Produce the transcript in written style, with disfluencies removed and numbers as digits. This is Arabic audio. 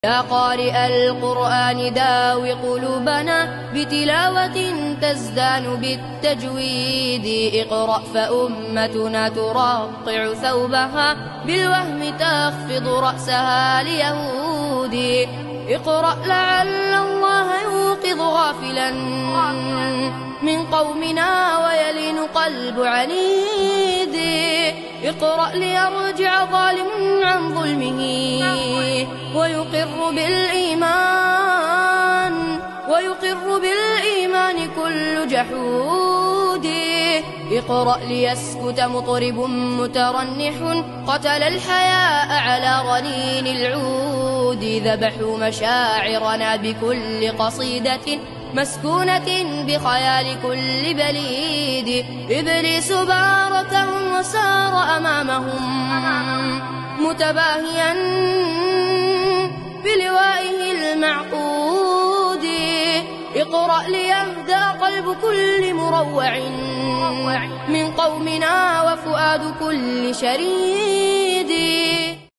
يا قارئ القرآن داوي قلوبنا بتلاوة تزدان بالتجويد. اقرأ فأمتنا ترقع ثوبها بالوهم تخفض رأسها ليهود. اقرأ لعل الله يوقظ غافلا من قومنا ويلين قلب عنيد. اقرأ ليرجع ظالم عن ظلمه ويقر بالإيمان كل جحود. اقرأ ليسكت مطرب مترنح قتل الحياء على رنين العود. ذبحوا مشاعرنا بكل قصيدة مسكونة بخيال كل بليد. إبليس باركهم وسار أمامهم متباهيا بلوائه المعقود. اقرأ ليهدى قلب كل مروع من قومنا وفؤاد كل شريد.